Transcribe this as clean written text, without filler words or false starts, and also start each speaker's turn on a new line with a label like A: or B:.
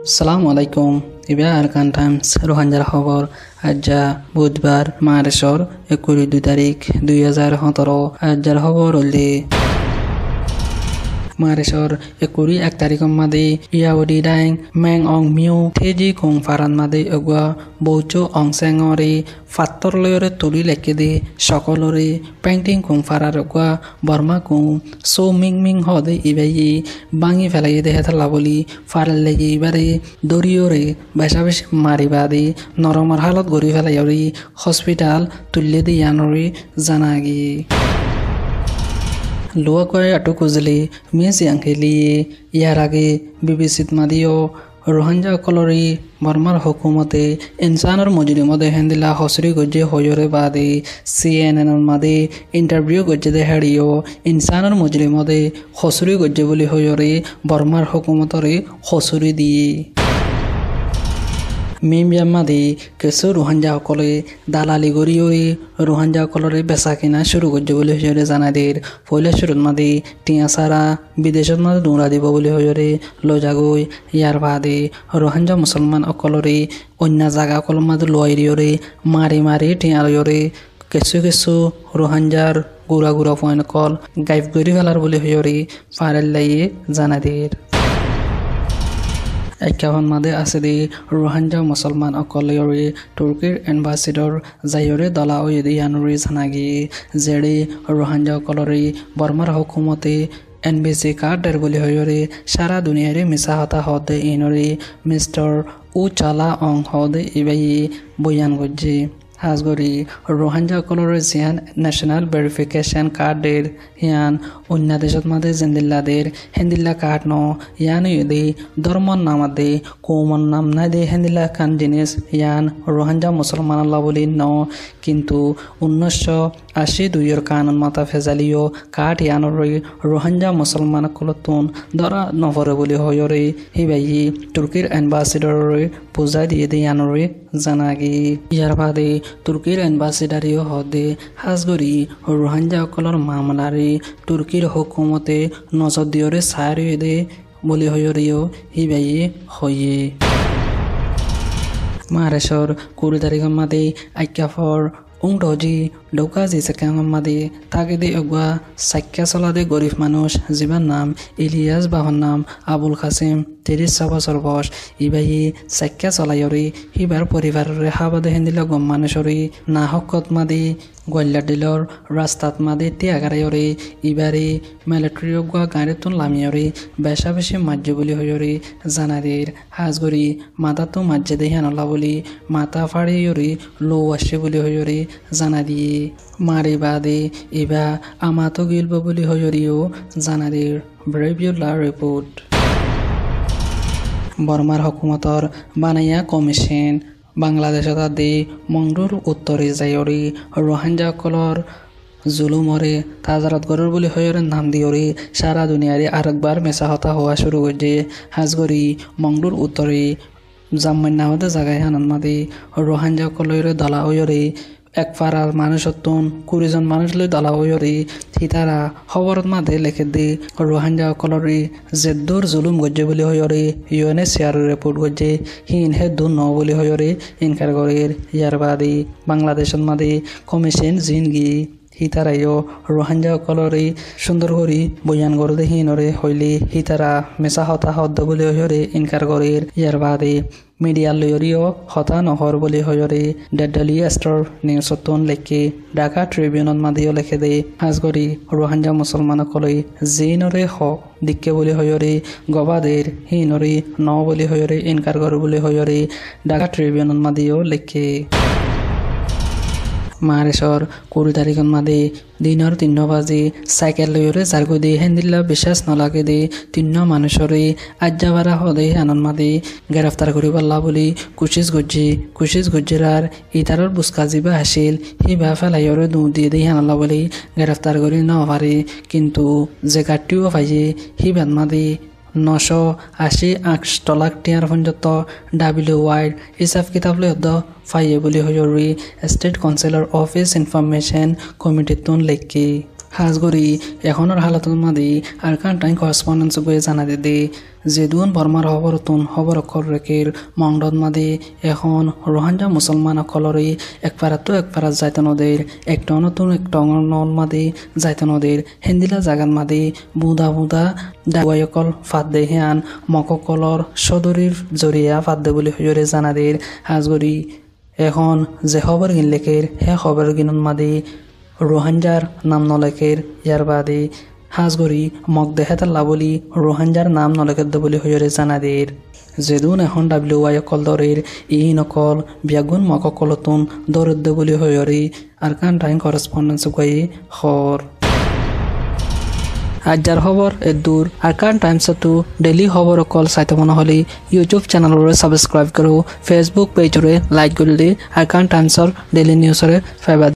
A: সালামু আলাইকুম ইবা আরকান টাইমস রোহাঞ্জার খবর আজ্জা বুধবার মার্চর ২ তারিখ ২০১৭ আজ্জার খবর হলে মার্চর ১ তারিখ মাদে ইয়াউদি ডাইং মেং অং মিউ থেজি কুং ফারান মাদে অগুয়া বৌচো অং সেঙরে ফাত্তর লয়রে তুলি লেখে দে সকলরে পেন্টিং কুং ফারার অগুয়া বর্মা কুং সো মিং মিং হদে ইবাই বাঙি ফেলাই দে হেথালা বলি ফারাল লেগে ইবারে দরিয়রে বেশা বেশি মারিবা দে নরমর হালত গড়ি ফেলাইয়রি হসপিটাল তুললে দে ইয়ানরে জানাগি লোয়া কয় আটু কুজলি মিয়াসি আঙ্কেলিয়ে ইয়ার আগে বিবিসিত মাদিও রোহাঞ্জা কলরি বর্মার হুকুমতে ইনসানের মজুরি মধ্যে হেন্দিলা হসরি গজ্জে হয়রে বাদে CNN মাদে ইন্টারভিউ গজ্জে দে হেড়িও ইনসানের মজুরি মধ্যে হসরি গজ্জে বলি হয়রে বর্মার হুকুমতরে হসরি দিয়ে মিমজামাদি কিছু রোহাঞ্জা সকলে দালালি গড়িয়ে রোহাঞ্জা সকলরে বেচা কিনা শুরু করছে বলে হয়ে জানাই দিয়ে পয়লা শুরুত মাদি টিয়া সারা বিদেশত মাদে দৌড়া দিব বলে হয়ে লজাগৈ ইয়ার বাদে রোহাঞ্জা মুসলমান সকলরে অন্য জায়গা সকল মাদে লয়রে মারি মারি টিয়া লয়রে কিছু কিছু রোহাঞ্জার গুড়া গুড়া পয়েন্ট কল গাইব গড়ি ফেলার বলে হয়ে ফারেল লাইয়ে জানাই দিয়ে একাখন মাদে আছে দে রোহাঞ্জা মুসলমান অকলয়রে তুর্কির এম্বাসিডর যাইরে দলা ওয়েদি ইয়ানরে জানাগি জেড়ে রোহাঞ্জা অকলরে বর্মার হুকুমতে NBC কার্ডের বলি হয়রে সারা দুনিয়ারে মিশা হতা হদে ইনরে মিস্টার উ চালা অং হদে ইবাই বয়ান গজ্জে হাজগরি রোহাঞ্জা কলরে জিয়ান ন্যাশনাল ভেরিফিকেশন কার্ডের ইয়ান অন্য দেশত মাদে জেন্দিল্লাদের হেন্দিল্লা কার্ড ন ইয়ান ইদে ধর্মর নামাদে কৌমন নাম নাই দে হেন্দিল্লা কান জিনিস ইয়ান রোহাঞ্জা মুসলমান আল্লাহ বলি ন কিন্তু ১৯৮২ কানুন মাতা ফেজালিও কার্ড ইয়ানর রোহাঞ্জা মুসলমান কলতুন ধরা নভরে বলি হয়রে হিবাই তুর্কির এম্বাসিডরে পূজা দিয়ে দে ইয়ানরে জানাগি ইয়ার বাদে তুর্কির এম্বাসিডারিও হদে হাজগরি রোহাঞ্জা সকলের মামলারে তুর্কির হুকুমতে নজর দিয়রে সারিয়ে দে বলি হয়রিও হিবাইয়ে হইয়ে মারেশর ২০ তারিখ মাদে আইকাফর উংডজি ডৌকাজি সেকামাদে তাকে দে অগুয়া সাক্ষ্যা চলা দে গরিব মানুষ যিবার নাম ইলিয়াস বাহর নাম আবুল কাসিম ৩০ বছর বয়স ইবাই সাক্ষ্যা চলাইরে হিবার পরিবারের হাবাদে হেন্দিল গম মানুষরে না হকত মাদে গল্লা ডিলর রাস্তাত মাদে ত্যাগারাইরে ইবারে মিলিটারি অগুয়া গাড়ি তুন লামিয়রে বেশা বেশি মাজ্য বলি হয়রে জানাদের হাজগরি মাতা তো মাজ্যে দে হেনলা বলি মাতা ফাড়িয়রে লো আসে বলি হয়রে জানা দিয়ে মারি বাদে ইবা আমাতো গিলব বলি হয়রিও জানাদের ব্রেভিউলার রিপোর্ট বর্মার হুকুমতর বানাইয়া কমিশন বাংলাদেশত দে মংডুর উত্তরে যায়রে রোহাঞ্জা কলর জুলুমরে তাজারত গড়র বলি হয়রে নাম দিয়রে সারা দুনিয়ারে আরেকবার মেসা হতা হওয়া শুরু করছে হাজগরি মংডুর উত্তরে জাম্মান্নামতে জায়গায় হানান মাদে রোহাঞ্জা কলরে দলা হয়রে এক ফারার মানুষত্বন ২০ জন মানুষ লই দলা হয়রে হিতারা খবরত মাদে লেখে দে রোহাঞ্জা কলরে জেদ্দুর জুলুম গজ্জে বলি হয়রে UNHCR রিপোর্ট গজ্জে হিন হে দু ন বলি হয়রে ইনকার গরের ইয়ার বাদে বাংলাদেশত মাদে কমিশন জিনগি হিতারাইও রোহাঞ্জা কলরে সুন্দর করি বয়ান গরদে হিনরে হইলে হিতারা মেসা হতা হদ্দ বলি হয়রে ইনকার গরের ইয়ার বাদে মিডিয়া লয়রিও হতা নহর বলি হয়রে ডেডলি এস্টর নিউজতন লেখে ঢাকা ট্রিবিউনত মাদিও লেখে দে হাজগরি রোহাঞ্জা মুসলমান কলই জিনরে হ দিকে বলি হয়রে গবাদের হিনরে ন বলি হয়রে ইনকার গর বলি হয়রে ঢাকা ট্রিবিউনত মাদিও লেখে মারেশর ২০ তারিখ মাদে দিনের ৩ বাজে সাইকেল লয়রে জারগো দে হেন্দিল্লা বিশ্বাস নলাগে দে ৩ মানুষরে আজ্জাবারা হদে আনন্দ মাদে গ্রেফতার করি পাল্লা বলি কুশিস গজ্জেরার ইতারর বুসকা যিবা আসিল হিবা ফেলাইরে দু দিয়ে দে আনল্লা বলি গ্রেফতার করি ন পারে কিন্তু যে গাটিও পাইছে হিবাদ মাদে ৯৮৮ লাখ টিয়ার পর্যন্ত WY হিসাব কিতাব লৈ ফাইয়ে বলি হয়রি state councillor office information committee তুন লেখি হাজগরি এখনের হালাতুর মাদি আর কান্টাইন করসপন্ডেন্স গয়ে জানা দিদি যেদুন বর্মার খবর অক্ষর রেখের মংডদ মাদি এখন রোহাঞ্জা মুসলমান অকলরে একপারাত যাইতে নদীর একটা নতুন একটা নল মাদি যাইতে নদীর হেন্দিলা জাগান মাদি বুদা ডাগুয়াইকল ফাঁদ দে হিয়ান মককলর সদরির জরিয়া ফাঁদ দে বলে হইরে জানা দের হাজগরি এখন যে খবর গিন লেখের হে খবর গিনুন মাদি রোহাঞ্জার নাম নলেকের ইয়ার বাদে হাজগরি মগ দেহেতাল্লা বলি রোহাঞ্জার নাম নলেকের বলি হইরে জানাদের যেদুন এখন WY অকল দরের ই নকল বিয়াগুন মগ অকলতুন দরদ বলি হইরে আর কান টাইম করসপন্ডেন্স গই খর আজার খবর এদূর আর কান টাইমস টু ডেইলি খবর অকল চাইতে মনে হলে ইউটিউব চ্যানেলরে সাবস্ক্রাইব করো ফেসবুক পেজরে লাইক করলে আর কান টাইমসর ডেইলি নিউজরে ফাইবা